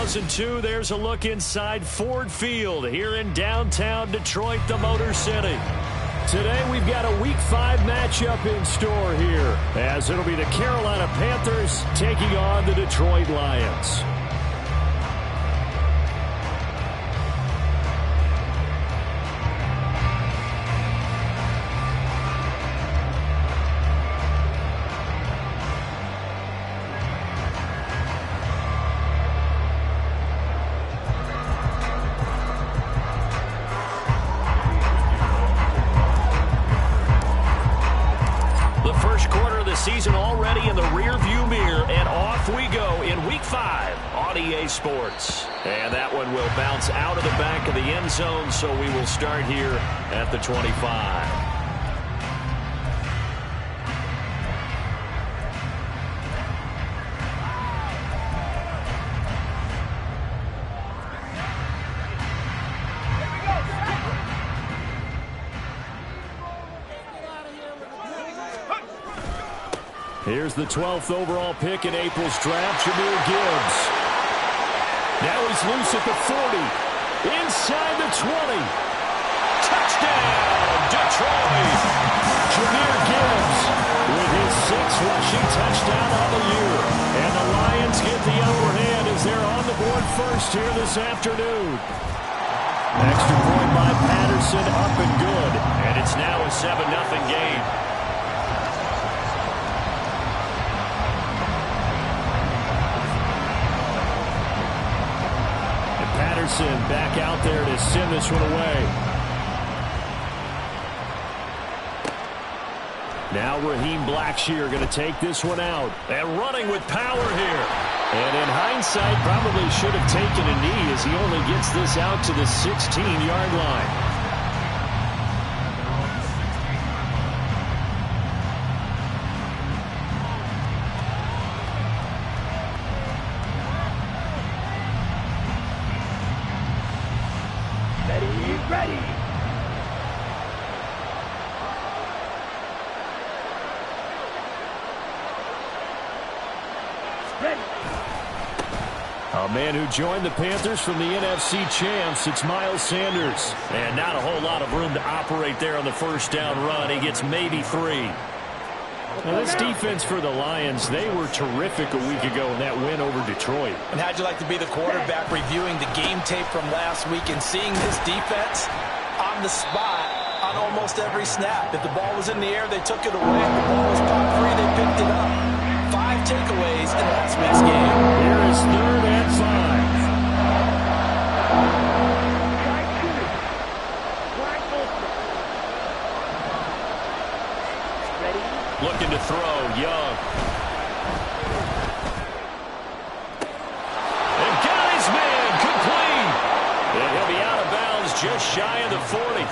2002, there's a look inside Ford Field here in downtown Detroit, the Motor City. Today we've got a Week 5 matchup in store here, as it'll be the Carolina Panthers taking on the Detroit Lions. Season already in the rear-view mirror, and off we go in Week 5 on EA Sports. And that one will bounce out of the back of the end zone, so we will start here at the 25. Here's the 12th overall pick in April's draft, Jahmyr Gibbs. Now he's loose at the 40. Inside the 20. Touchdown, Detroit! Jahmyr Gibbs with his 6th rushing touchdown on the year. And the Lions get the upper hand as they're on the board first here this afternoon. Extra point by Patterson, up and good. And it's now a 7-0 game. Patterson back out there to send this one away. Now Raheem Blackshear going to take this one out. And running with power here. And in hindsight, probably should have taken a knee as he only gets this out to the 16-yard line. A man who joined the Panthers from the NFC champs, it's Miles Sanders. And not a whole lot of room to operate there on the first down run. He gets maybe 3. Now this defense for the Lions, they were terrific a week ago in that win over Detroit. And how'd you like to be the quarterback reviewing the game tape from last week and seeing this defense on the spot on almost every snap? If the ball was in the air, they took it away. If the ball was popped free, they picked it up. 5 takeaways in last week's game. Here is 3rd and 5. Looking to throw, Young. And got his man, complete. And he'll be out of bounds just shy of the 40.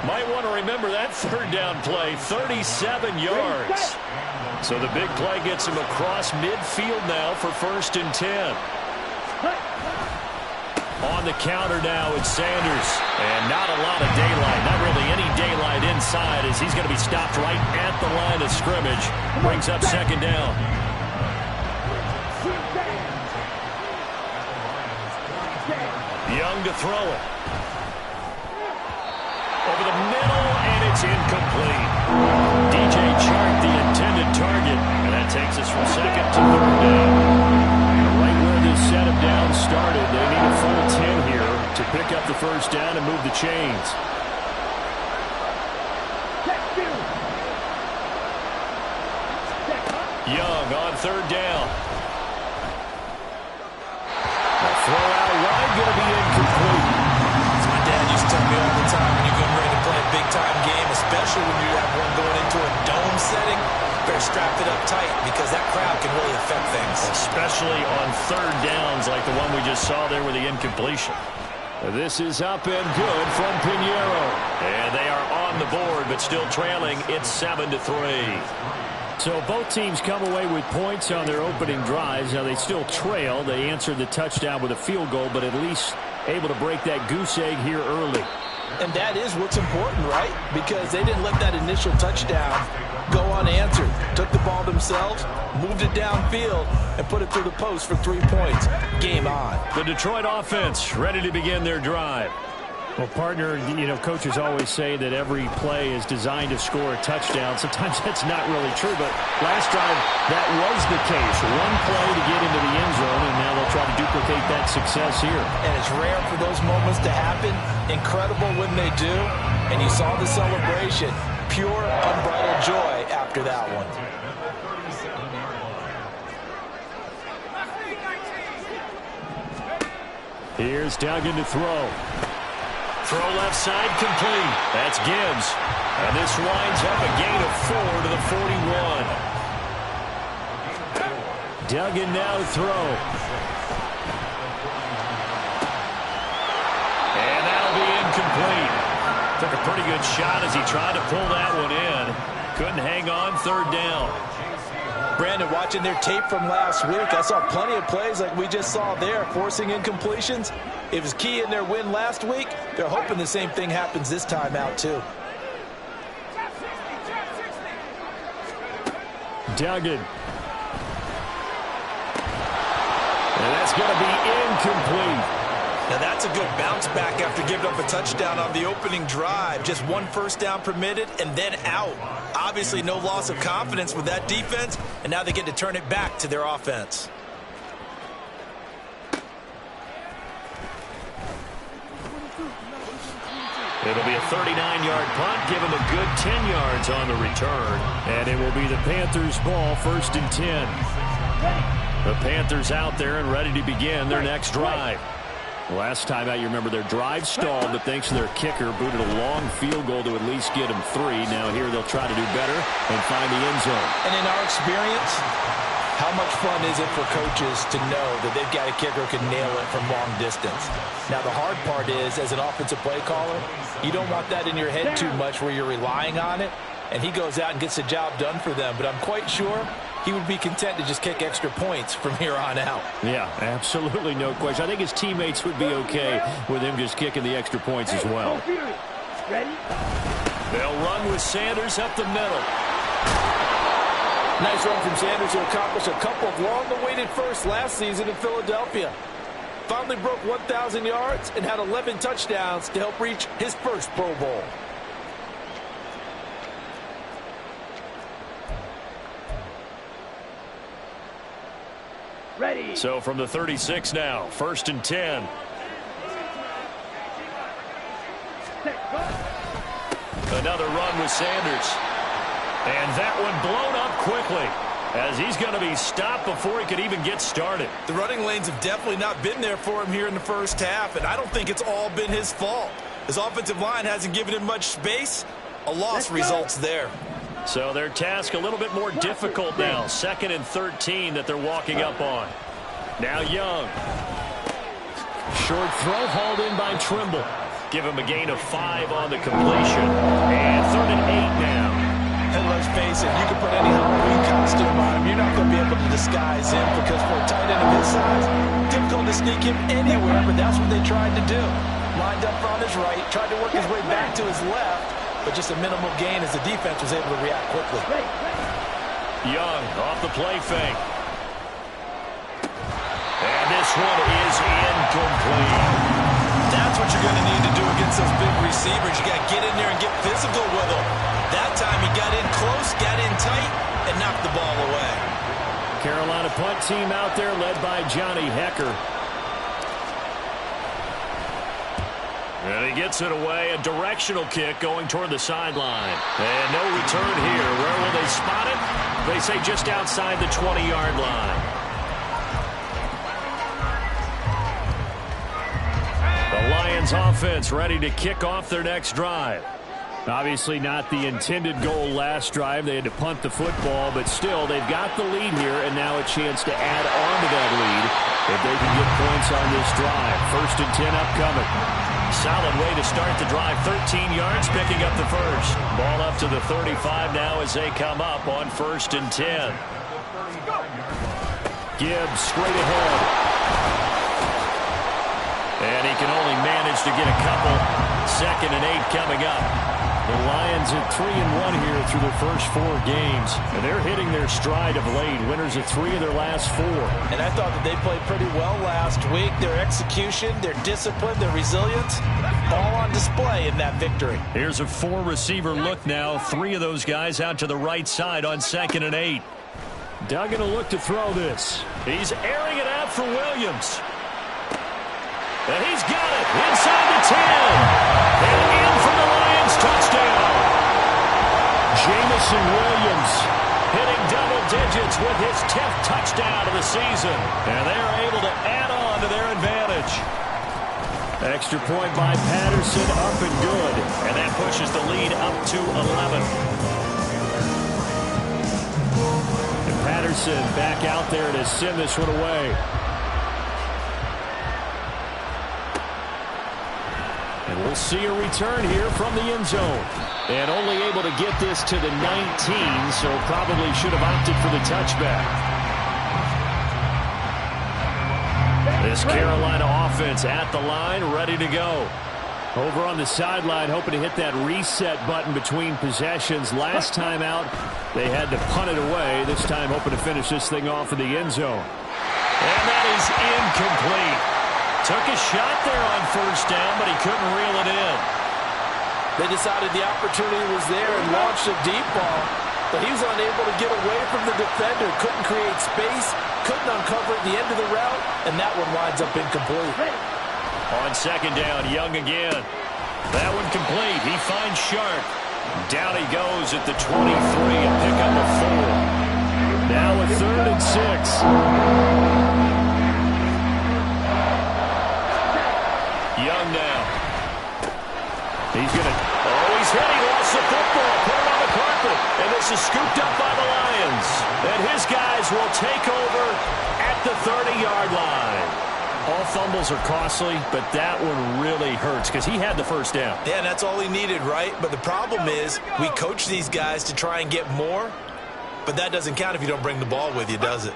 Might want to remember that 3rd down play, 37 yards. So the big play gets him across midfield now for 1st and 10. On the counter now, it's Sanders. And not a lot of daylight, not really any daylight inside, as he's going to be stopped right at the line of scrimmage. Brings up 2nd down. Young to throw it. Over the middle, and it's incomplete. DJ Chark, the intended target, and that takes us from 2nd to 3rd down. Right where this set of downs started, they need a full 10 here to pick up the 1st down and move the chains. Young on 3rd down. The throw out wide, going to be incomplete. As my dad used to tell me all the time, when you're getting ready to play a big-time game, especially when you have one going into a dome setting, better strap it up tight because that crowd can really affect things. Especially on 3rd downs like the one we just saw there with the incompletion. This is up and good from Pinheiro. And they are on the board, but still trailing. It's 7-3. So both teams come away with points on their opening drives. Now they still trail. They answered the touchdown with a field goal, but at least able to break that goose egg here early. And that is what's important, right? Because they didn't let that initial touchdown go unanswered. Took the ball themselves, moved it downfield, and put it through the post for 3 points. Game on. The Detroit offense ready to begin their drive. Well, partner, coaches always say that every play is designed to score a touchdown. Sometimes that's not really true, but last drive, that was the case. One play to get into the end zone, and now they'll try to duplicate that success here. And it's rare for those moments to happen. Incredible when they do. And you saw the celebration. Pure, unbridled joy after that one. Here's Duggan to throw. Throw left side complete. That's Gibbs. And this winds up a gain of 4 to the 41. Duggan now to throw. And that'll be incomplete. Took a pretty good shot as he tried to pull that one in. Couldn't hang on, third down. Brandon, watching their tape from last week, I saw plenty of plays like we just saw there, forcing incompletions. It was key in their win last week. They're hoping the same thing happens this time out, too. Duggan. And that's going to be incomplete. Now that's a good bounce back after giving up a touchdown on the opening drive. Just one first down permitted and then out. Obviously no loss of confidence with that defense, and now they get to turn it back to their offense. It'll be a 39-yard punt, give him a good 10 yards on the return. And it will be the Panthers' ball, 1st and 10. The Panthers out there and ready to begin their next drive. Last time out, you remember their drive stalled, but thanks to their kicker, booted a long field goal to at least get them 3. Now here they'll try to do better and find the end zone. And in our experience, how much fun is it for coaches to know that they've got a kicker who can nail it from long distance? Now the hard part is, as an offensive play caller, you don't want that in your head too much where you're relying on it, and he goes out and gets the job done for them. But I'm quite sure he would be content to just kick extra points from here on out. Yeah, absolutely no question. I think his teammates would be okay with him just kicking the extra points as well. They'll run with Sanders up the middle. Nice run from Sanders to accomplish a couple of long-awaited firsts last season in Philadelphia. Finally broke 1,000 yards and had 11 touchdowns to help reach his first Pro Bowl. Ready. So from the 36 now, 1st and 10. Another run with Sanders. And that one blown up quickly as he's going to be stopped before he could even get started. The running lanes have definitely not been there for him here in the first half, and I don't think it's all been his fault. His offensive line hasn't given him much space. A loss results there. So their task a little bit more difficult now. 2nd and 13 that they're walking up on. Now Young. Short throw hauled in by Trimble. Give him a gain of 5 on the completion. And 3rd and 8 now. And let's face it, you can put any Halloween costume on him. You're not going to be able to disguise him because for a tight end of his size, difficult to sneak him anywhere, but that's what they tried to do. Lined up on his right, tried to work his way back to his left, but just a minimal gain as the defense was able to react quickly. Young off the play fake. And this one is incomplete. That's what you're going to need to do against those big receivers. You got to get in there and get physical with them. That time he got in close, got in tight, and knocked the ball away. Carolina punt team out there led by Johnny Hecker. And he gets it away, a directional kick going toward the sideline. And no return here. Where will they spot it? They say just outside the 20-yard line. The Lions offense ready to kick off their next drive. Obviously not the intended goal last drive. They had to punt the football, but still they've got the lead here and now a chance to add on to that lead if they can get points on this drive. 1st and 10 upcoming. Solid way to start the drive. 13 yards, picking up the first. Ball up to the 35 now as they come up on 1st and 10. Gibbs straight ahead. And he can only managed to get a couple. 2nd and 8 coming up. The Lions at 3-1 here through their first 4 games. And they're hitting their stride of late. Winners of 3 of their last 4. And I thought that they played pretty well last week. Their execution, their discipline, their resilience, all on display in that victory. Here's a 4-receiver look now. 3 of those guys out to the right side on 2nd and 8. Duggan will look to throw this. He's airing it out for Williams. And he's got it inside the 10. And in for the Lions touchdown. Jamison Williams hitting double digits with his 10th touchdown of the season. And they're able to add on to their advantage. Extra point by Patterson, up and good. And that pushes the lead up to 11. And Patterson back out there to send this one away. And we'll see a return here from the end zone. And only able to get this to the 19, so probably should have opted for the touchback. This Carolina offense at the line, ready to go. Over on the sideline, hoping to hit that reset button between possessions. Last time out, they had to punt it away. This time, hoping to finish this thing off in the end zone. And that is incomplete. Took a shot there on 1st down, but he couldn't reel it in. They decided the opportunity was there and launched a deep ball, but he was unable to get away from the defender. Couldn't create space, couldn't uncover at the end of the route, and that one winds up incomplete. On 2nd down, Young again. That one complete. He finds Sharp. Down he goes at the 23 and pick up a 4. Now a 3rd and 6. Young now. He's going to... Oh, he's hit. He lost the football. Put it on the carpet. And this is scooped up by the Lions. And his guys will take over at the 30-yard line. All fumbles are costly, but that one really hurts because he had the 1st down. Yeah, and that's all he needed, right? But the problem is we coach these guys to try and get more, but that doesn't count if you don't bring the ball with you, does it?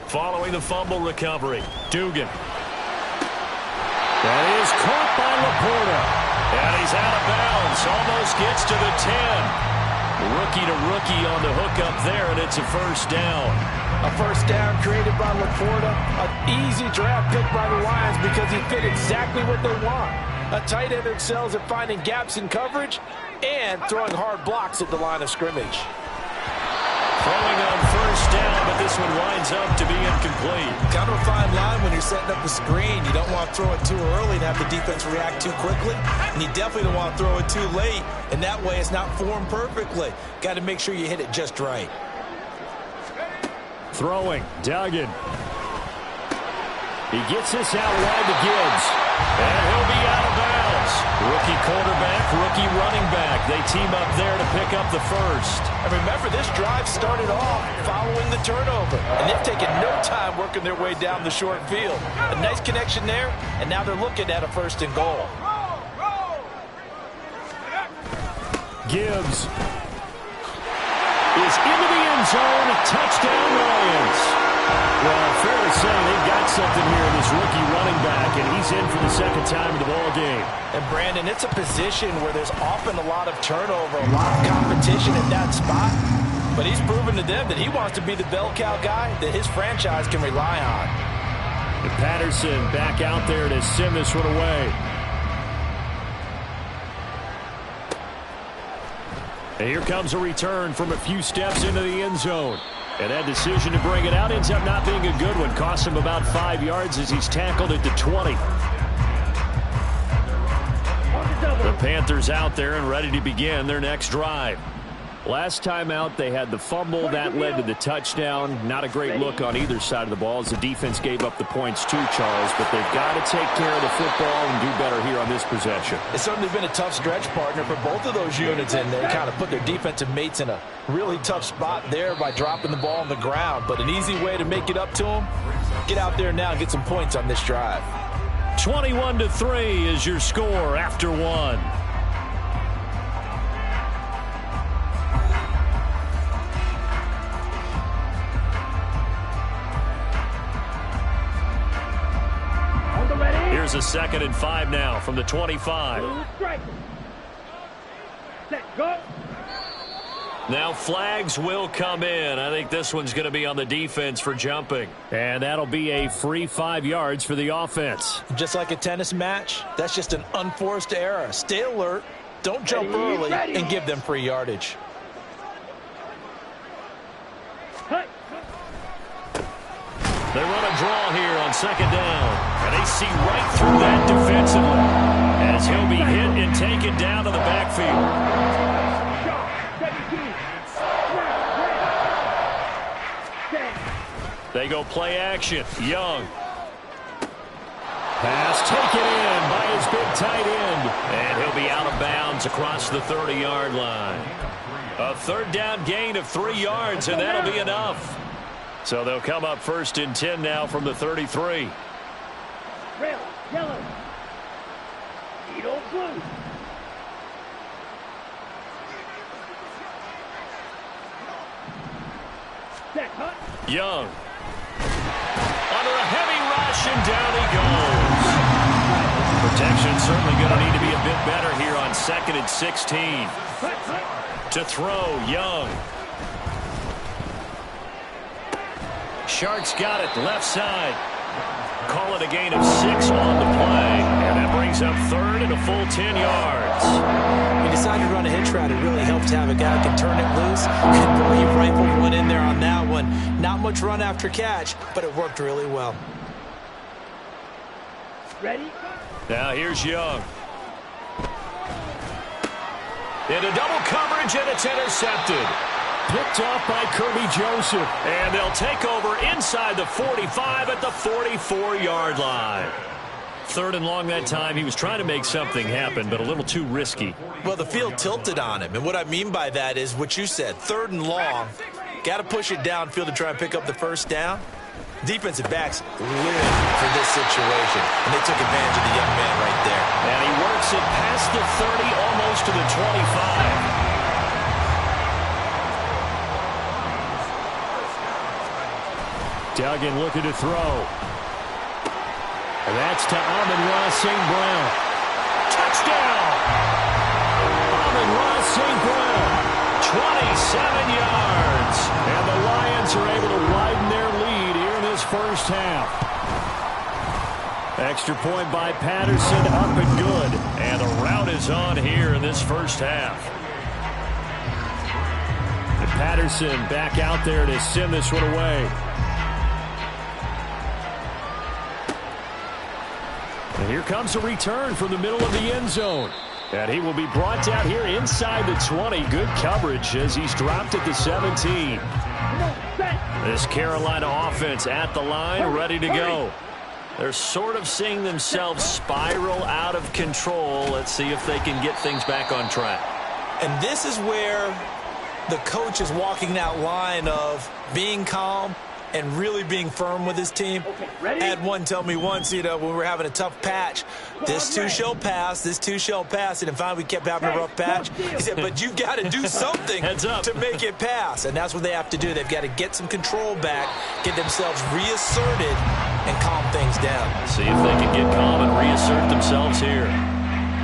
Following the fumble recovery, Dugan. That is caught by Laporta. And he's out of bounds. Almost gets to the 10. Rookie to rookie on the hook up there, and it's a 1st down. A 1st down created by Laporta. An easy draft pick by the Lions because he fit exactly what they want. A tight end excels at finding gaps in coverage and throwing hard blocks at the line of scrimmage. Throwing on 1st down, but this one winds up to be incomplete. Kind of a fine line when you're setting up the screen. You don't want to throw it too early and have the defense react too quickly. And you definitely don't want to throw it too late. And that way it's not formed perfectly. Got to make sure you hit it just right. Throwing, Duggan. He gets this out wide to Gibbs. And he'll be out of bounds. Rookie quarterback, rookie running back. They team up there to pick up the 1st. And remember, this drive started off following the turnover. And they've taken no time working their way down the short field. A nice connection there, and now they're looking at a 1st and goal. Gibbs is into the end zone. Touchdown, Lions. Well, fair to say they've got something here in this rookie running back, and he's in for the 2nd time in the ball game. And, Brandon, it's a position where there's often a lot of turnover, a lot of competition at that spot. But he's proven to them that he wants to be the bell cow guy that his franchise can rely on. And Patterson back out there to send this one away. And here comes a return from a few steps into the end zone. And that decision to bring it out ends up not being a good one. Costs him about 5 yards as he's tackled at the 20. The Panthers out there and ready to begin their next drive. Last time out, they had the fumble. That led to the touchdown. Not a great look on either side of the ball as the defense gave up the points too, Charles. But they've got to take care of the football and do better here on this possession. It's certainly been a tough stretch, partner, for both of those units in there. Kind of put their defensive mates in a really tough spot there by dropping the ball on the ground. But an easy way to make it up to them, get out there now and get some points on this drive. 21-3 is your score after 1. Here's a 2nd and 5 now from the 25. Now flags will come in. I think this one's going to be on the defense for jumping. And that'll be a free 5 yards for the offense. Just like a tennis match, that's just an unforced error. Stay alert, don't jump early, and give them free yardage. They run a draw here on 2nd down. And they see right through that defensively as he'll be hit and taken down to the backfield. They go play action. Young. Pass taken in by his big tight end. And he'll be out of bounds across the 30-yard line. A 3rd down gain of 3 yards, and that'll be enough. So they'll come up 1st and 10 now from the 33. Red, yellow, blue. Young. Under a heavy rush, and down he goes. Protection certainly going to need to be a bit better here on 2nd and 16. To throw, Young. Sharks got it left side. Call it a gain of 6 on the play. And that brings up 3rd and a full 10 yards. He decided to run a hitch route. It really helped to have a guy who can turn it loose. And boy, he rifled one in there on that one. Not much run after catch, but it worked really well. Ready? Now here's Young. Into double coverage, and it's intercepted. Picked off by Kirby Joseph. And they'll take over inside the 45 at the 44-yard line. 3rd and long that time. He was trying to make something happen, but a little too risky. Well, the field tilted on him. And what I mean by that is what you said. 3rd and long. Got to push it downfield to try and pick up the 1st down. Defensive backs live for this situation. And they took advantage of the young man right there. And he works it past the 30, almost to the 25. Duggan looking to throw. And that's to Amon-Ra St. Brown. Touchdown! Amon-Ra St. Brown. 27 yards. And the Lions are able to widen their lead here in this 1st half. Extra point by Patterson, up and good. And the route is on here in this 1st half. And Patterson back out there to send this one away. And here comes a return from the middle of the end zone. And he will be brought down here inside the 20. Good coverage as he's dropped at the 17. This Carolina offense at the line, ready to go. They're sort of seeing themselves spiral out of control. Let's see if they can get things back on track. And this is where the coach is walking that line of being calm and really being firm with his team. Had one tell me once, when we were having a tough patch, this too shall pass, this too shall pass. And finally we kept having a rough patch. He said, but you got to do something to make it pass. And that's what they have to do. They've got to get some control back, get themselves reasserted, and calm things down. See if they can get calm and reassert themselves here.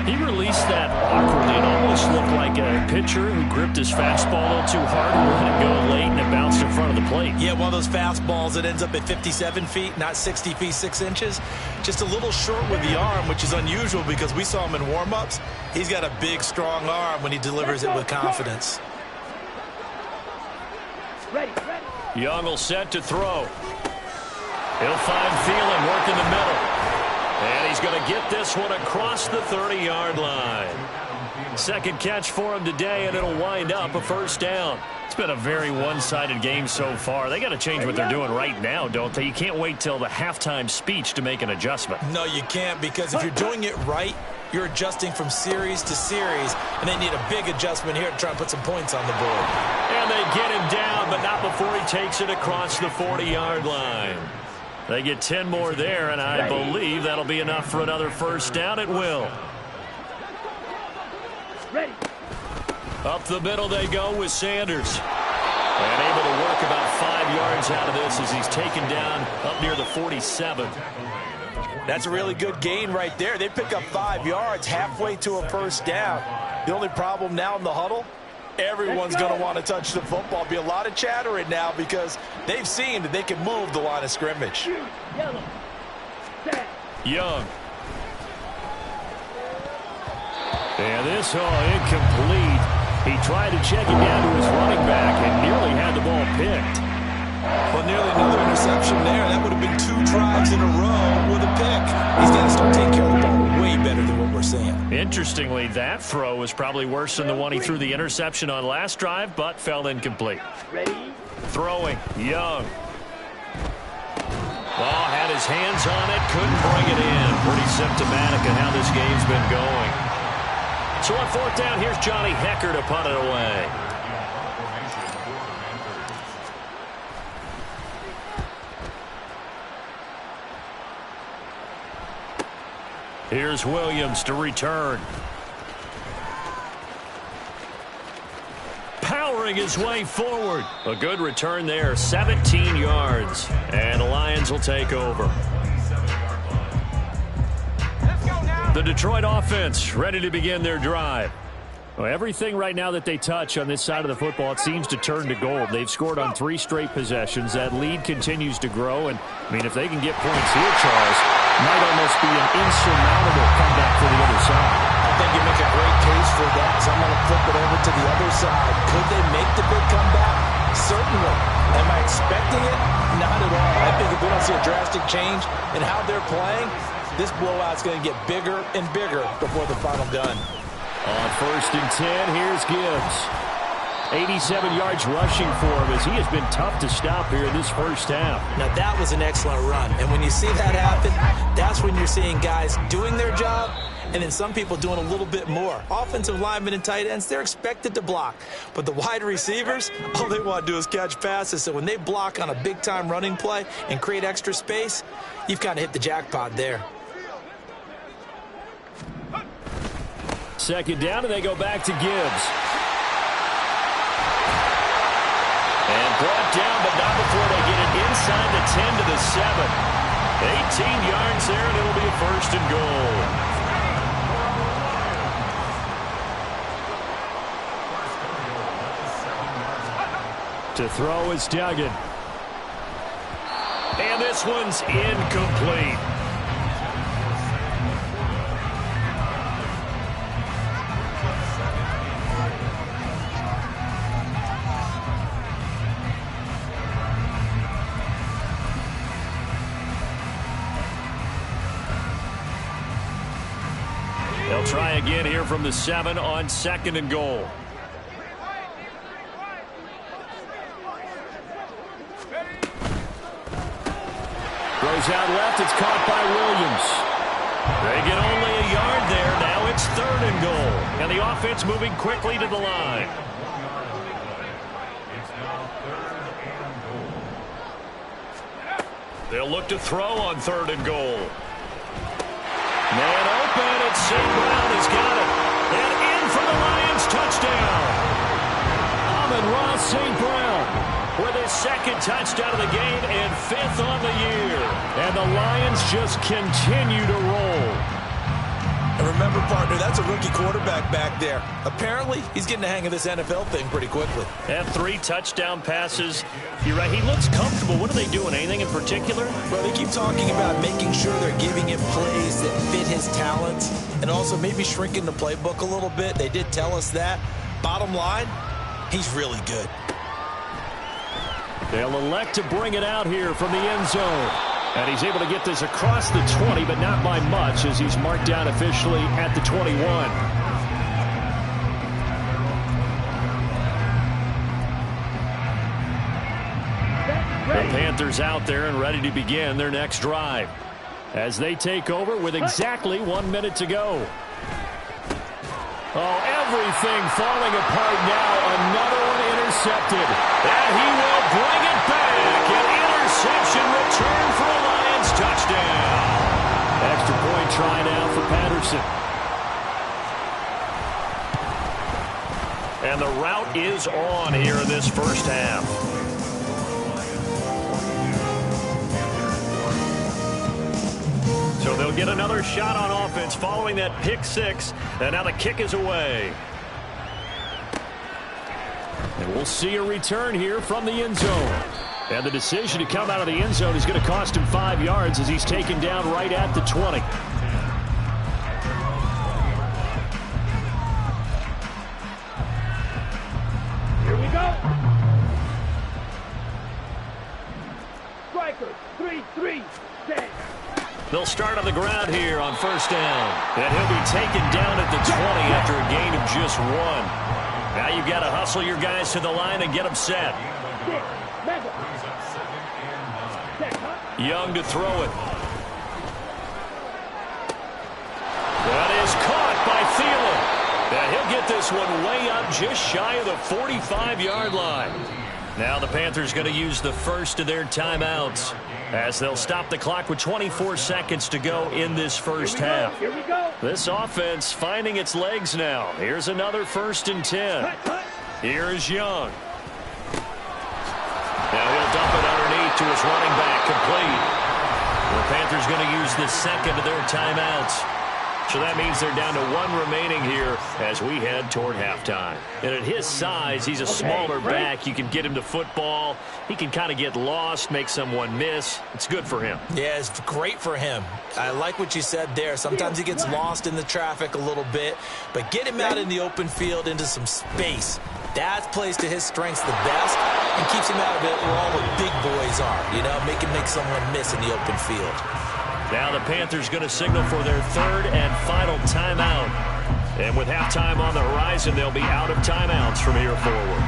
He released that awkwardly. It almost looked like a pitcher who gripped his fastball a little too hard and let it go late, and it bounced in front of the plate. Yeah, one of those fastballs that ends up at 57 feet, not 60 feet, 6 inches. Just a little short with the arm, which is unusual because we saw him in warm-ups. He's got a big, strong arm when he delivers it with confidence. Young will set to throw. He'll find Thielen working the middle. And he's going to get this one across the 30-yard line. 2nd catch for him today, and it'll wind up a 1st down. It's been a very one-sided game so far. They got to change what they're doing right now, don't they? You can't wait till the halftime speech to make an adjustment. No, you can't, because if you're doing it right, you're adjusting from series to series, and they need a big adjustment here to try and put some points on the board. And they get him down, but not before he takes it across the 40-yard line. They get 10 more there, and I believe that'll be enough for another 1st down. It will. Up the middle they go with Sanders. And able to work about 5 yards out of this as he's taken down up near the 47. That's a really good gain right there. They pick up 5 yards halfway to a first down. The only problem now in the huddle, everyone's going to want to touch the football. Be a lot of chattering now because they've seen that they can move the line of scrimmage. Young. And this, incomplete. He tried to check it down to his running back and nearly had the ball picked. Well, nearly another interception there. That would have been 2 drives in a row with a pick. He's got to start taking care of the ball way better than what we're seeing. Interestingly, that throw was probably worse than the one he threw the interception on last drive, but fell incomplete. Ready? Throwing, Young. Ball had his hands on it, couldn't bring it in. Pretty symptomatic of how this game's been going. So on 4th down, here's Johnny Hecker to punt it away. Here's Williams to return. Powering his way forward. A good return there, 17 yards. And the Lions will take over. The Detroit offense ready to begin their drive. Well, everything right now that they touch on this side of the football, it seems to turn to gold. They've scored on 3 straight possessions. That lead continues to grow. And, I mean, if they can get points here, Charles, it might almost be an insurmountable comeback for the other side. I think you make a great case for that, so I'm going to flip it over to the other side. Could they make the big comeback? Certainly. Am I expecting it? Not at all. I think if we don't see a drastic change in how they're playing, this blowout's going to get bigger and bigger before the final gun. On 1st and 10, here's Gibbs. 87 yards rushing for him as he has been tough to stop here in this first half. Now, that was an excellent run. And when you see that happen, that's when you're seeing guys doing their job and then some people doing a little bit more. Offensive linemen and tight ends, they're expected to block. But the wide receivers, all they want to do is catch passes. So when they block on a big-time running play and create extra space, you've kind of hit the jackpot there. 2nd down, and they go back to Gibbs. And brought down, but not before they get it inside the 10 to the 7. 18 yards there, and it'll be a 1st and goal. To throw is Duggan. And this one's incomplete. They'll try again here from the 7 on 2nd and goal. Throws out left. It's caught by Williams. They get only a yard there. Now it's 3rd and goal. And the offense moving quickly to the line. They'll look to throw on 3rd and goal. Man open, and St. Brown has got it. And in for the Lions touchdown. Amon-Ra St. Brown with his 2nd touchdown of the game and 5th on the year. And the Lions just continue to roll. And remember, partner, that's a rookie quarterback back there. Apparently, he's getting the hang of this NFL thing pretty quickly. Have 3 touchdown passes. You're right, he looks comfortable. What are they doing? Anything in particular? Well, they keep talking about making sure they're giving him plays that fit his talents and also maybe shrinking the playbook a little bit. They did tell us that. Bottom line, he's really good. They'll elect to bring it out here from the end zone. And he's able to get this across the 20, but not by much as he's marked down officially at the 21. The Panthers out there and ready to begin their next drive as they take over with exactly 1 minute to go. Oh, everything falling apart now. Another one intercepted. And he will bring it back. An interception return for a Lions touchdown. Extra point try now for Patterson. And the route is on here in this first half. So He'll get another shot on offense following that pick six. And now the kick is away. And we'll see a return here from the end zone. And the decision to come out of the end zone is going to cost him 5 yards as he's taken down right at the 20. Here we go. Striker, 3-3, set. They'll start on the ground here on first down. And he'll be taken down at the 20 after a gain of just 1. Now you've got to hustle your guys to the line and get them set. Young to throw it. That is caught by Thielen. And he'll get this one way up just shy of the 45-yard line. Now the Panthers going to use the first of their timeouts as they'll stop the clock with 24 seconds to go in this first half. Here we go. This offense finding its legs now. Here's another 1st and 10. Here is Young. Now he'll dump it underneath to his running back, complete. The Panthers going to use the second of their timeouts. So that means they're down to 1 remaining here as we head toward halftime. And at his size, he's a smaller back. You can get him the football. He can kind of get lost, make someone miss. It's good for him. Yeah, it's great for him. I like what you said there. Sometimes he gets lost in the traffic a little bit, but get him out in the open field into some space. That plays to his strengths the best and keeps him out of it where all the big boys are. You know, make someone miss in the open field. Now the Panthers going to signal for their 3rd and final timeout. And with halftime on the horizon, they'll be out of timeouts from here forward.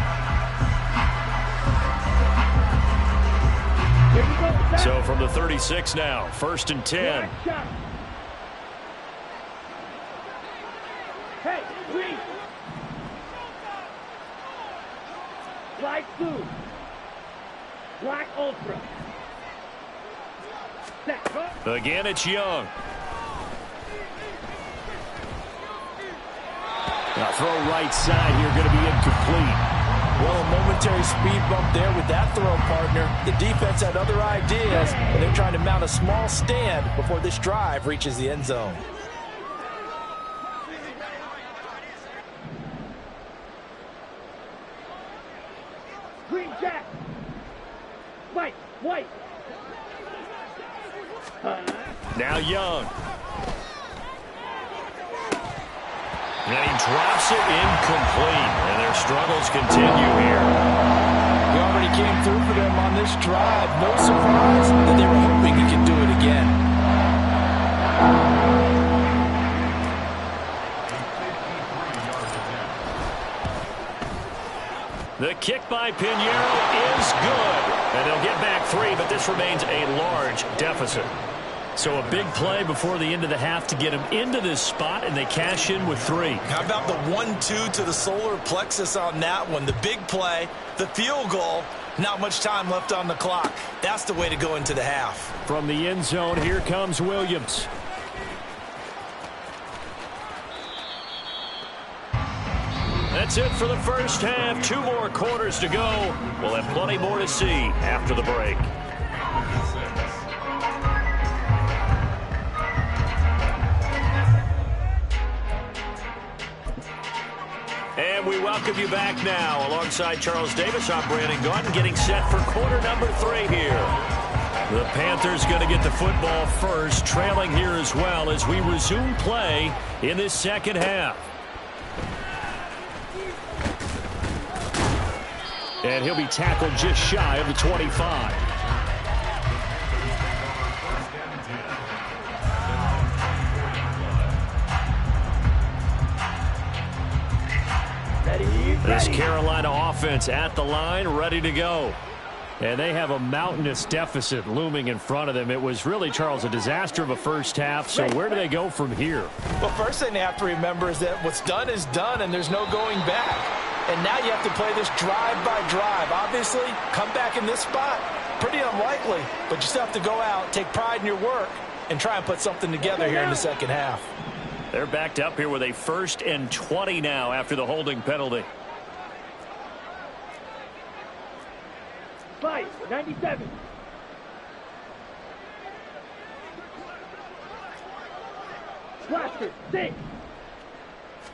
So from the 36 now, 1st and 10. Hey, 3. Black 2. Black Ultra. Again, it's Young. Now throw right side here, going to be incomplete. Well, a momentary speed bump there with that throw, partner. The defense had other ideas, and they're trying to mount a small stand before this drive reaches the end zone. Green Jack. White. Now Young. And he drops it incomplete. And their struggles continue here. He already came through for them on this drive. No surprise that they were hoping he could do it again. The kick by Pinheiro is good. And they'll get back 3, but this remains a large deficit. So a big play before the end of the half to get them into this spot, and they cash in with 3. How about the 1-2 to the solar plexus on that one? The big play, the field goal, not much time left on the clock. That's the way to go into the half. From the end zone, here comes Williams. That's it for the first half. 2 more quarters to go. We'll have plenty more to see after the break. And we welcome you back now. Alongside Charles Davis, I'm Brandon Gaudin, getting set for quarter number 3 here. The Panthers going to get the football first, trailing here as well as we resume play in this second half. And he'll be tackled just shy of the 25. This Carolina offense at the line, ready to go. And they have a mountainous deficit looming in front of them. It was really, Charles, a disaster of a first half. So where do they go from here? Well, first thing they have to remember is that what's done is done, and there's no going back. And now you have to play this drive by drive. Obviously, come back in this spot, pretty unlikely. But you still have to go out, take pride in your work, and try and put something together here in the second half. They're backed up here with a 1st and 20 now after the holding penalty. 97. Blaster, 6.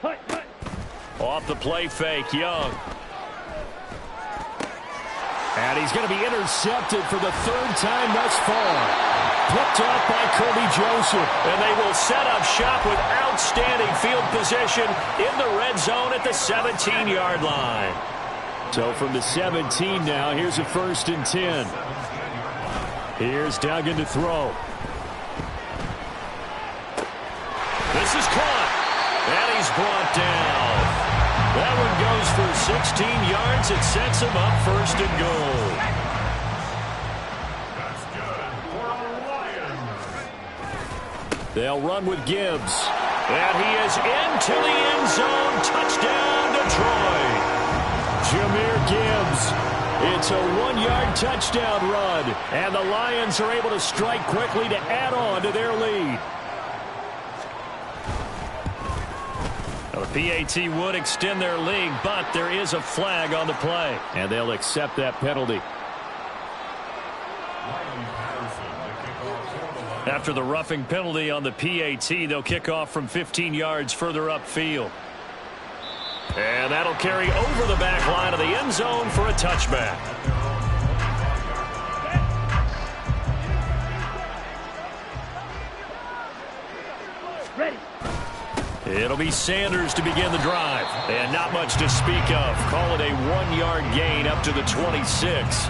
Hut, hut. Off the play fake, Young. And he's going to be intercepted for the third time thus far. Picked up by Kirby Joseph. And they will set up shop with outstanding field position in the red zone at the 17-yard line. So from the 17 now, here's a 1st and 10. Here's Duggan to throw. This is caught. And he's brought down. That one goes for 16 yards. It sets him up 1st and goal. They'll run with Gibbs. And he is into the end zone. Touchdown, Detroit. Jahmyr Gibbs. It's a 1-yard touchdown run. And the Lions are able to strike quickly to add on to their lead. Now, the PAT would extend their lead, but there is a flag on the play. And they'll accept that penalty. After the roughing penalty on the PAT, they'll kick off from 15 yards further upfield. And that'll carry over the back line of the end zone for a touchback. Ready. It'll be Sanders to begin the drive. And not much to speak of. Call it a 1-yard gain up to the 26.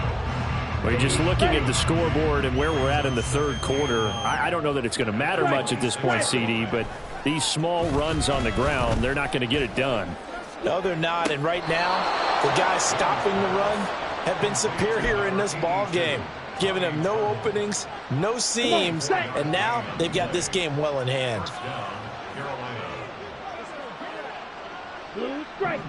We're just looking at the scoreboard and where we're at in the third quarter. I don't know that it's going to matter much at this point, CD, but these small runs on the ground, they're not going to get it done. No, they're not. And right now, the guys stopping the run have been superior in this ball game, giving them no openings, no seams, and now they've got this game well in hand. Blue strike.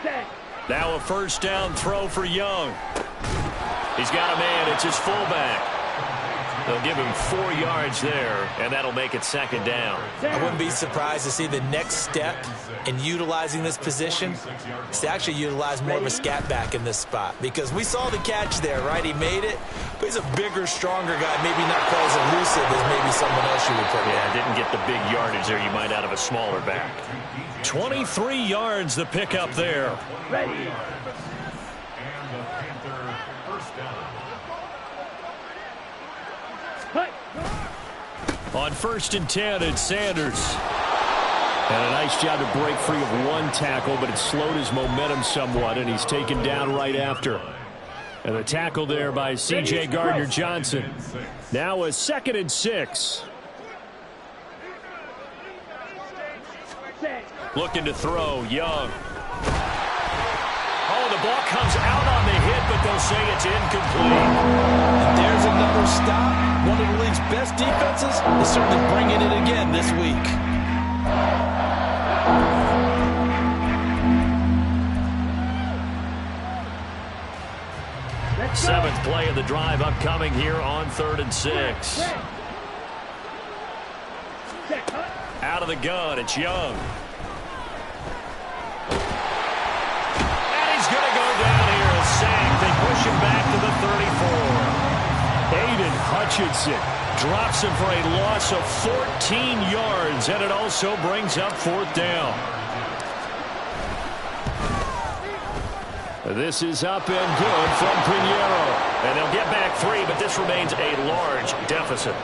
Set. Now a 1st down throw for Young. He's got a man. It's his fullback. They'll give him 4 yards there, and that'll make it 2nd down. I wouldn't be surprised to see the next step in utilizing this position is to actually utilize more of a scat back in this spot, because we saw the catch there, right? He made it, but he's a bigger, stronger guy, maybe not quite as elusive as maybe someone else you would put there. Yeah, didn't get the big yardage there you might out of a smaller back. 23 yards the pickup there. Ready. On 1st and 10, it's Sanders. And a nice job to break free of one tackle, but it slowed his momentum somewhat, and he's taken down right after. And the tackle there by C.J. Gardner-Johnson. Now a 2nd and 6. Looking to throw, Young. Oh, the ball comes out on the hit, but they'll say it's incomplete. And there's another stop. One of the league's best defenses is certainly bringing it again this week. 7th play of the drive upcoming here on 3rd and 6. Out of the gun, it's Young. And he's going to go down here, a sack. They push him back to the 34. Aiden Hutchinson drops him for a loss of 14 yards, and it also brings up 4th down. This is up and good from Pinheiro. And they'll get back 3, but this remains a large deficit.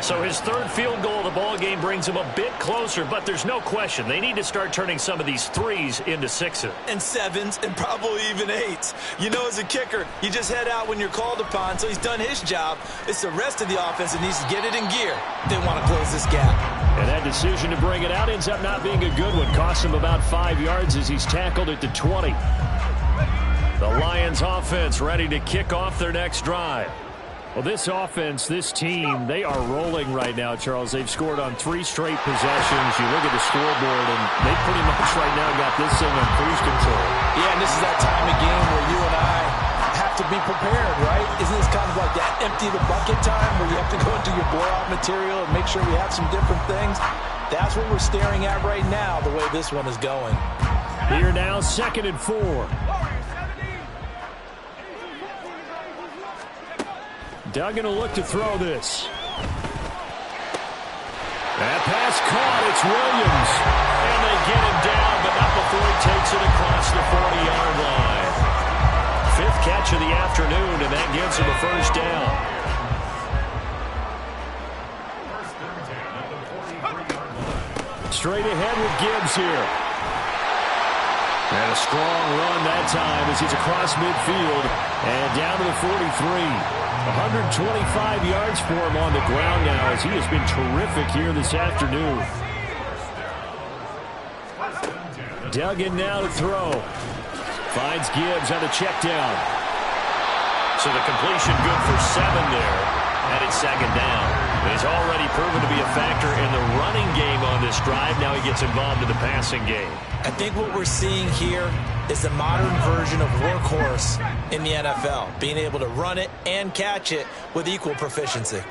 So his 3rd field goal of the ball game brings him a bit closer, but there's no question they need to start turning some of these 3s into 6s. And 7s, and probably even 8s. You know, as a kicker, you just head out when you're called upon, so he's done his job. It's the rest of the offense that needs to get it in gear if they want to close this gap. And that decision to bring it out ends up not being a good one. Costs him about 5 yards as he's tackled at the 20. The Lions offense ready to kick off their next drive. Well, this offense, this team, they are rolling right now, Charles. They've scored on 3 straight possessions. You look at the scoreboard, and they pretty much right now got this thing on cruise control. Yeah, and this is that time of game where you and I have to be prepared, right? Isn't this kind of like that empty the bucket time where you have to go into your blowout material and make sure we have some different things? That's what we're staring at right now, the way this one is going. Here now, 2nd and 4. Duggan will look to throw this. Williams. And they get him down, but not before he takes it across the 40-yard line. Fifth catch of the afternoon, and that gives him a first down. Straight ahead with Gibbs here. And a strong run that time as he's across midfield and down to the 43. 125 yards for him on the ground now as he has been terrific here this afternoon. Duggan now to throw. Finds Gibbs on the check down. So the completion good for 7 there. And it's second down. He's already proven to be a factor in the running game on this drive. Now he gets involved in the passing game. I think what we're seeing here is a modern version of workhorse in the NFL. Being able to run it and catch it with equal proficiency.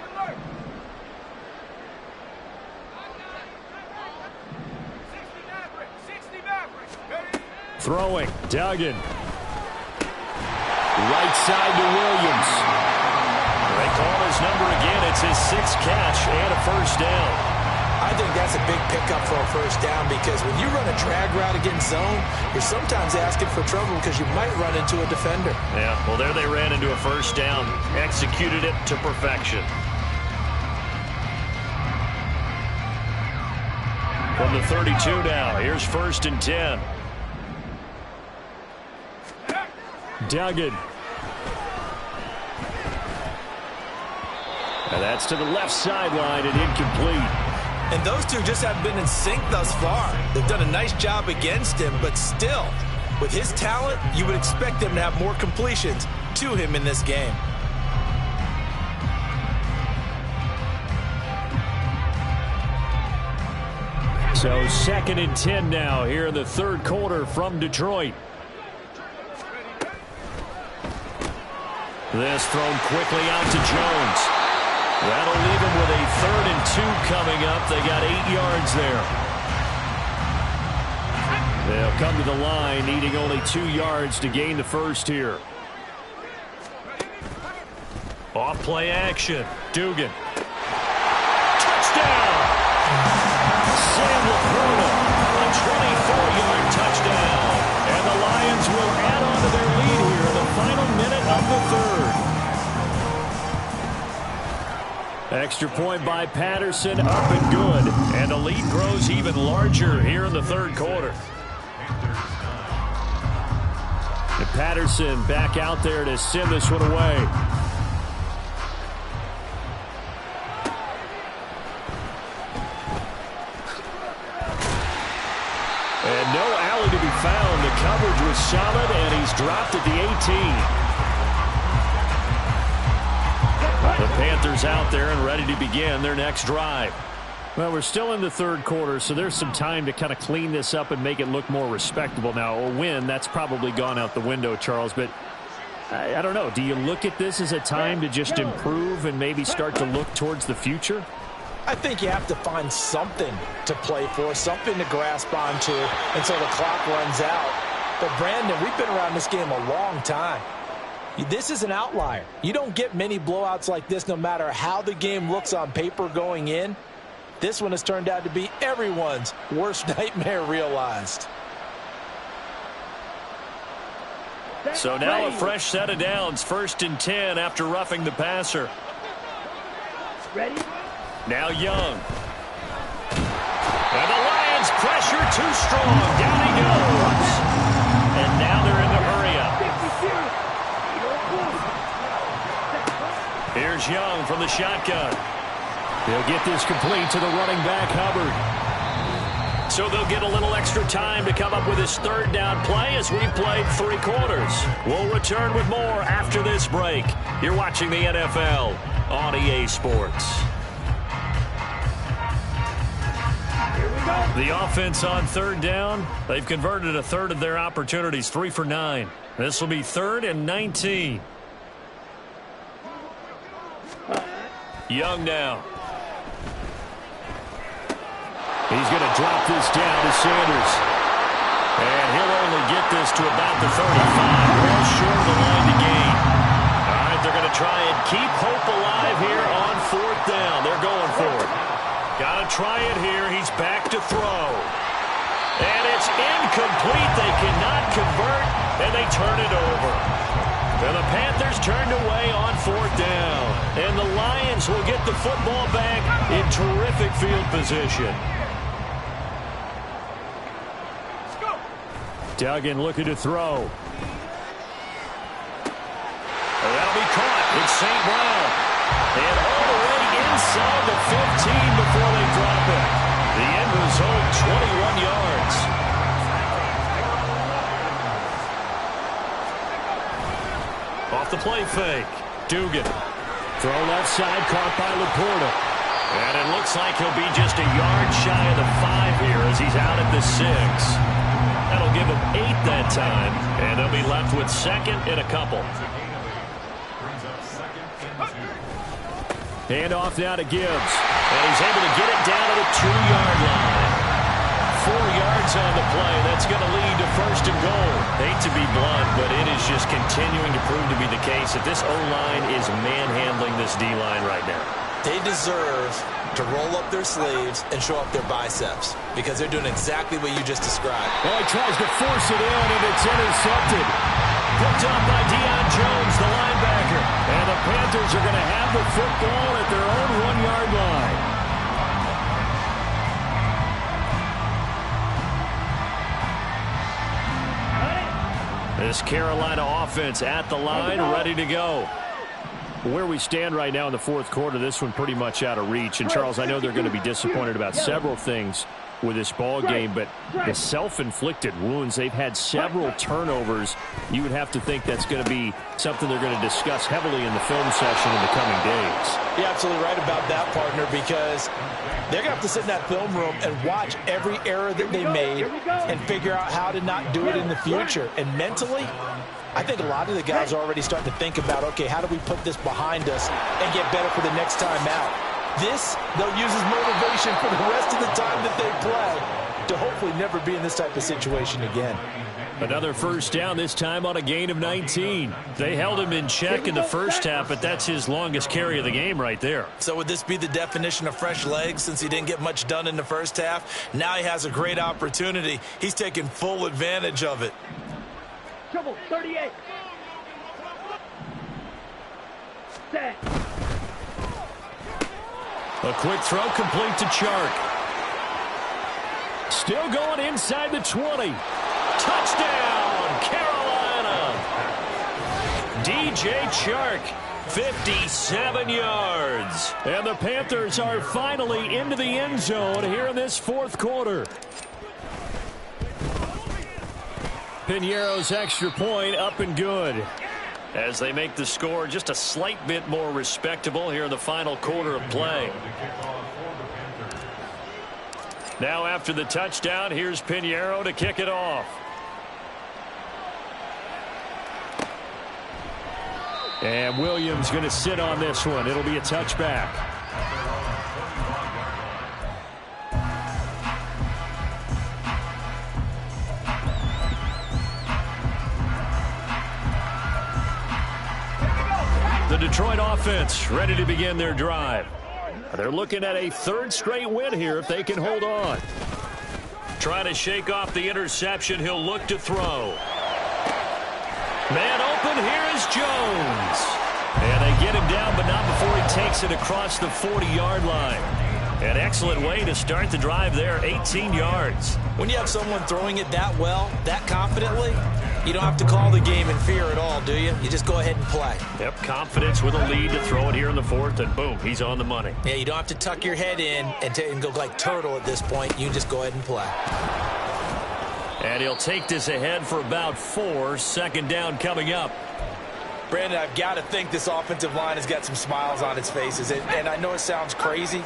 Throwing. Duggan. Right side to Williams. They call his number again. It's his 6th catch and a first down. I think that's a big pickup for a first down because when you run a drag route against zone, you're sometimes asking for trouble because you might run into a defender. Yeah, well, there they ran into a first down. Executed it to perfection. From the 32 now, here's 1st and 10. Duggan. And that's to the left sideline and incomplete. And those two just haven't been in sync thus far. They've done a nice job against him, but still, with his talent, you would expect them to have more completions to him in this game. So 2nd and 10 now here in the 3rd quarter from Detroit. This thrown quickly out to Jones. That'll leave him with a 3rd and 2 coming up. They got 8 yards there. They'll come to the line, needing only 2 yards to gain the first here. Off play action. Dugan. Touchdown! Sam LaPorta, a 24-yard touchdown. And the Lions will add on to their lead here in the final minute of the 3rd. Extra point by Patterson, up and good. And the lead grows even larger here in the 3rd quarter. And Patterson back out there to send this one away. And no alley to be found. The coverage was solid, and he's dropped at the 18. The Panthers out there and ready to begin their next drive. Well, we're still in the 3rd quarter, so there's some time to kind of clean this up and make it look more respectable. Now, a win, that's probably gone out the window, Charles, but I don't know. Do you look at this as a time to just improve and maybe start to look towards the future? I think you have to find something to play for, something to grasp onto until the clock runs out. But, Brandon, we've been around this game a long time. This is an outlier. You don't get many blowouts like this no matter how the game looks on paper going in. This one has turned out to be everyone's worst nightmare realized. So now a fresh set of downs. 1st and 10 after roughing the passer. Ready? Now Young. And the Lions pressure too strong. Down he goes. And now they're in the hurry-up. Here's Young from the shotgun. They'll get this complete to the running back, Hubbard. So they'll get a little extra time to come up with his 3rd down play as we've played 3 quarters. We'll return with more after this break. You're watching the NFL on EA Sports. The offense on 3rd down, they've converted a 1/3 of their opportunities, 3 for 9. This will be 3rd and 19. Young now. He's going to drop this down to Sanders. And he'll only get this to about the 35. Well short of the line to gain. All right, they're going to try and keep hope alive here on 4th down. They're going for it. Got to try it here. He's back to throw. And it's incomplete. They cannot convert, and they turn it over. And the Panthers turned away on 4th down. And the Lions will get the football back in terrific field position. Duggan looking to throw. That'll be caught. It's St. Brown. And all the way inside the 15 before they drop it. The end result, 21 yards. Off the play fake. Dugan. Throw left side, caught by Laporta. And it looks like he'll be just a yard shy of the 5 here as he's out at the 6. That'll give him 8 that time. And they'll be left with 2nd and a couple. Hand off now to Gibbs. And he's able to get it down to the 2-yard line. 4 yards on the play. That's going to lead to 1st and goal. Hate to be blunt, but it is just continuing to prove to be the case that this O-line is manhandling this D-line right now. They deserve to roll up their sleeves and show up their biceps because they're doing exactly what you just described. Well, he tries to force it in, and it's intercepted. Picked up by Deion Jones, the linebacker. And the Panthers are going to have the football at their own 1-yard line. This Carolina offense at the line, ready to go. Where we stand right now in the 4th quarter, this one pretty much out of reach. And, Charles, I know they're going to be disappointed about several things with this ball game, but the self-inflicted wounds, they've had several turnovers. You would have to think that's going to be something they're going to discuss heavily in the film session in the coming days. You're absolutely right about that, partner, because they're going to have to sit in that film room and watch every error that they made and figure out how to not do it in the future. And mentally, I think a lot of the guys are already starting to think about, okay, how do we put this behind us and get better for the next time out? This, they'll use as motivation for the rest of the time that they play to hopefully never be in this type of situation again. Another 1st down, this time on a gain of 19. They held him in check in the 1st half, but that's his longest carry of the game right there. So would this be the definition of fresh legs since he didn't get much done in the 1st half? Now he has a great opportunity. He's taking full advantage of it. Trouble, 38. Set. A quick throw complete to Chark. Still going inside the 20. Touchdown, Carolina. DJ Chark, 57 yards. And the Panthers are finally into the end zone here in this 4th quarter. Piñeiro's extra point up and good, as they make the score just a slight bit more respectable here in the final quarter of play. Now after the touchdown, here's Piñeiro to kick it off. And Williams going to sit on this one. It'll be a touchback. The Detroit offense ready to begin their drive. They're looking at a 3rd straight win here if they can hold on. Trying to shake off the interception. He'll look to throw. Man open, here is Jones. And they get him down, but not before he takes it across the 40-yard line. An excellent way to start the drive there, 18 yards. When you have someone throwing it that well, that confidently, you don't have to call the game in fear at all, do you? You just go ahead and play. Yep, confidence with a lead to throw it here in the 4th, and boom, he's on the money. Yeah, you don't have to tuck your head in and go like turtle at this point. You just go ahead and play. And he'll take this ahead for about 4. 2nd down coming up. Brandon, I've got to think this offensive line has got some smiles on its faces. And I know it sounds crazy,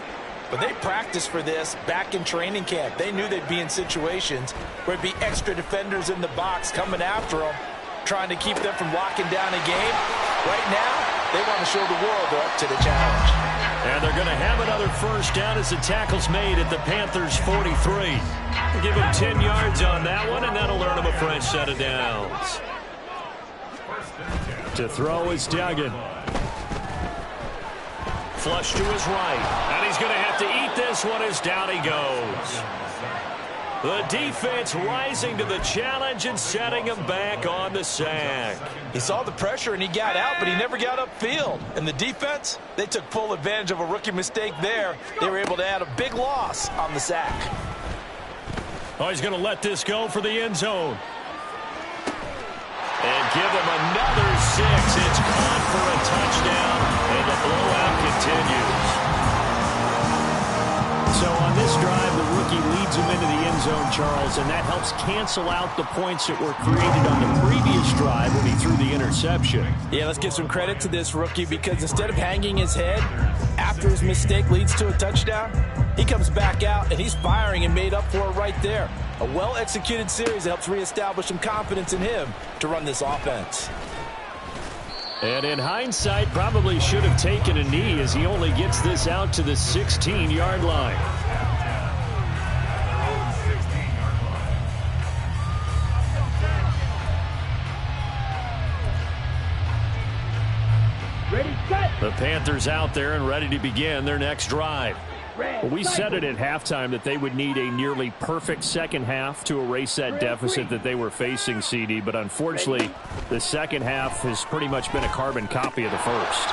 but they practiced for this back in training camp. They knew they'd be in situations where there'd be extra defenders in the box coming after them, trying to keep them from locking down a game. Right now, they want to show the world they're up to the challenge. And they're going to have another 1st down as the tackle's made at the Panthers' 43. Give him 10 yards on that one, and that'll earn him a fresh set of downs. To throw is Duggan. Flush to his right. And he's going to have to eat this this one is down he goes. The defense rising to the challenge and setting him back on the sack. He saw the pressure and he got out, but he never got upfield. And the defense, they took full advantage of a rookie mistake there. They were able to add a big loss on the sack. Oh, he's going to let this go for the end zone. And give him another 6. It's caught for a touchdown, and the blowout continues. So on this drive, the rookie leads him into the end zone, Charles, and that helps cancel out the points that were created on the previous drive when he threw the interception. Yeah, let's give some credit to this rookie because instead of hanging his head after his mistake leads to a touchdown, he comes back out and he's firing and made up for it right there. A well-executed series that helps reestablish some confidence in him to run this offense. And in hindsight, probably should have taken a knee as he only gets this out to the 16-yard line. Ready, set. The Panthers out there and ready to begin their next drive. Well, we said it at halftime that they would need a nearly perfect second half to erase that deficit that they were facing, CD. But unfortunately, the second half has pretty much been a carbon copy of the first.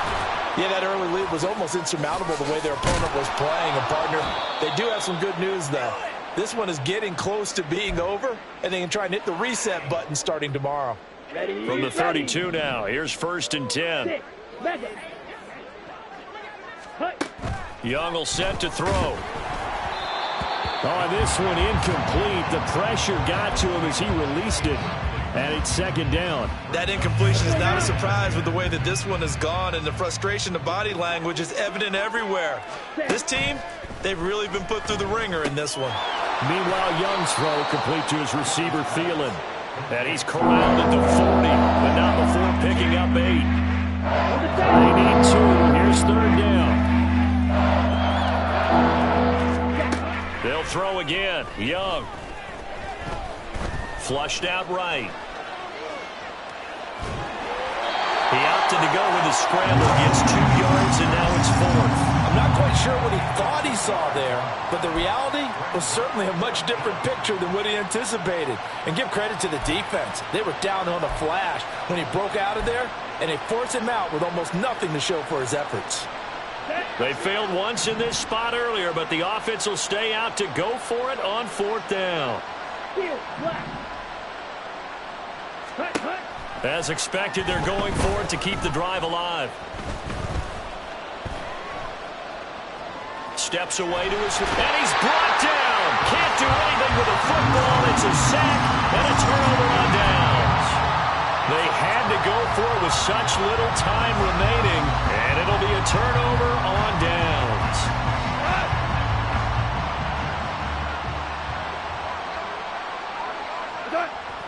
Yeah, that early lead was almost insurmountable the way their opponent was playing. And, partner, they do have some good news, though. This one is getting close to being over, and they can try and hit the reset button starting tomorrow. Ready, From the 32 now, here's 1st and 10. 6. Method. Hut. Young will set to throw. Oh, this one incomplete. The pressure got to him as he released it. And it's 2nd down. That incompletion is not a surprise with the way that this one has gone, and the frustration of body language is evident everywhere. This team, they've really been put through the ringer in this one. Meanwhile, Young's throw complete to his receiver, Thielen. And he's corralled at the 40, but not before picking up 8. They need 2. Here's 3rd down. They'll throw again. Young. Flushed out right. He opted to go with a scramble. Gets 2 yards, and now it's 4th. I'm not quite sure what he thought he saw there, but the reality was certainly a much different picture than what he anticipated. And give credit to the defense. They were down on a flash when he broke out of there, and they forced him out with almost nothing to show for his efforts. They failed once in this spot earlier, but the offense will stay out to go for it on 4th down. Field, black. Hut, hut. As expected, they're going for it to keep the drive alive. Steps away to his, and he's brought down. Can't do anything with a football. It's a sack and a turnover on downs. They had to go for it with such little time remaining, and it'll be a turnover on downs.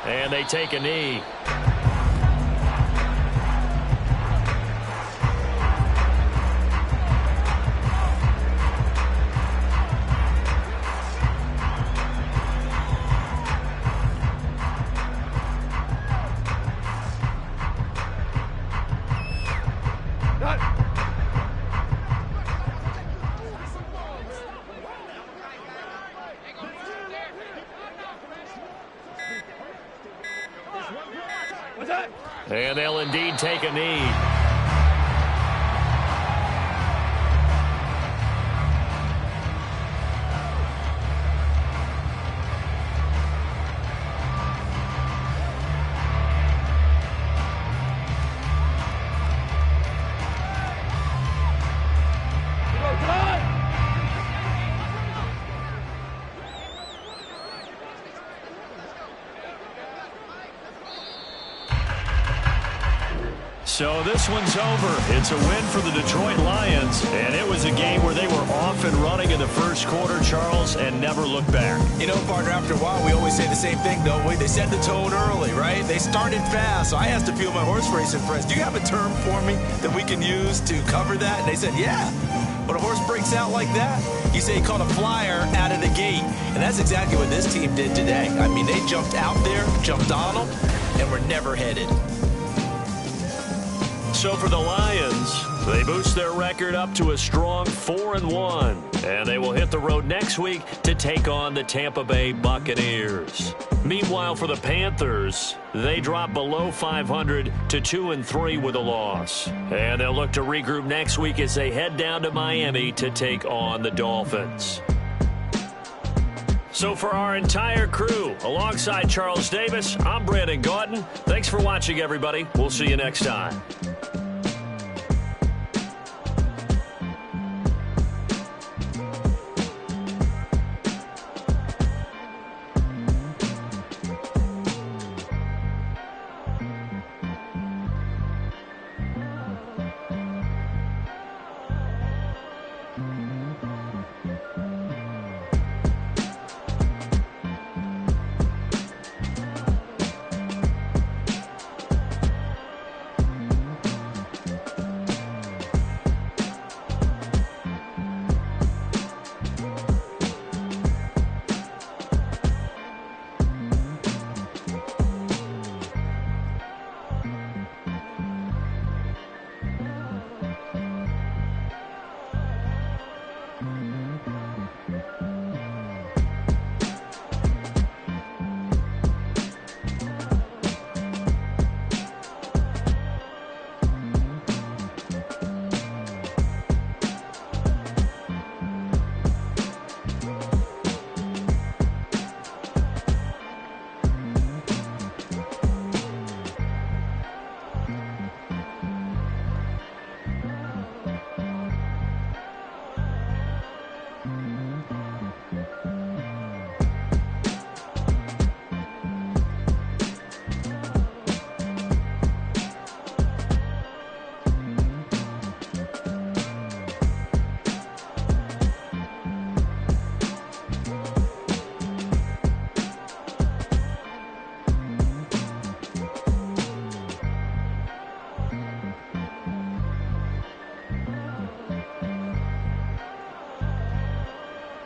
And they take a knee. And they'll indeed take a knee. So this one's over. It's a win for the Detroit Lions, and it was a game where they were off and running in the first quarter, Charles, and never looked back. You know, partner, after a while, we always say the same thing, don't we? They set the tone early, right? They started fast, so I asked a few of my horse racing friends, do you have a term for me that we can use to cover that? And they said, yeah. When a horse breaks out like that, you say he caught a flyer out of the gate. And that's exactly what this team did today. I mean, they jumped out there, jumped on them, and were never headed. So for the Lions, they boost their record up to a strong 4-1. And they will hit the road next week to take on the Tampa Bay Buccaneers. Meanwhile, for the Panthers, they drop below 500 to 2-3 with a loss. And they'll look to regroup next week as they head down to Miami to take on the Dolphins. So for our entire crew, alongside Charles Davis, I'm Brandon Gaudin. Thanks for watching, everybody. We'll see you next time.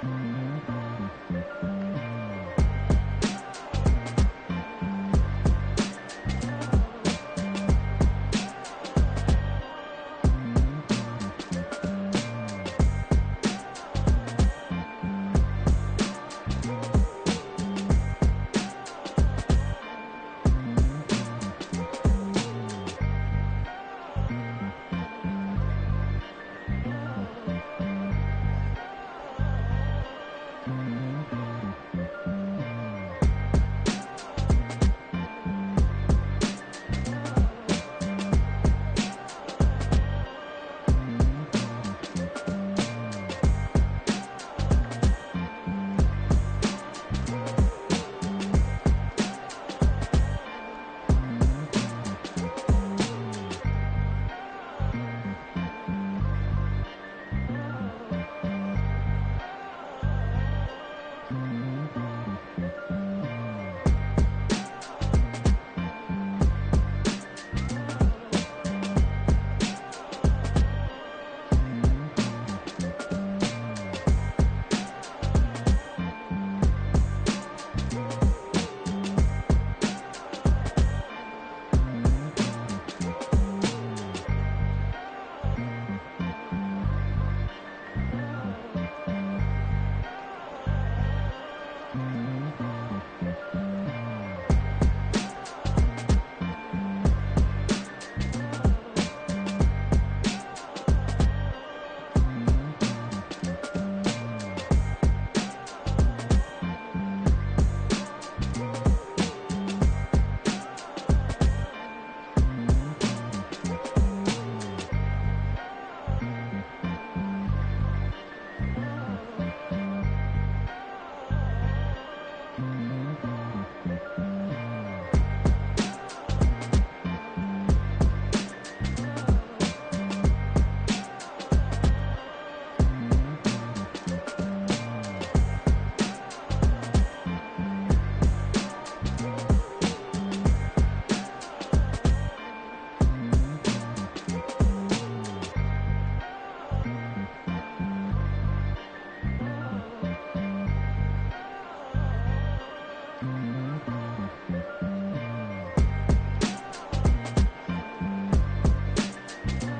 Mm-hmm.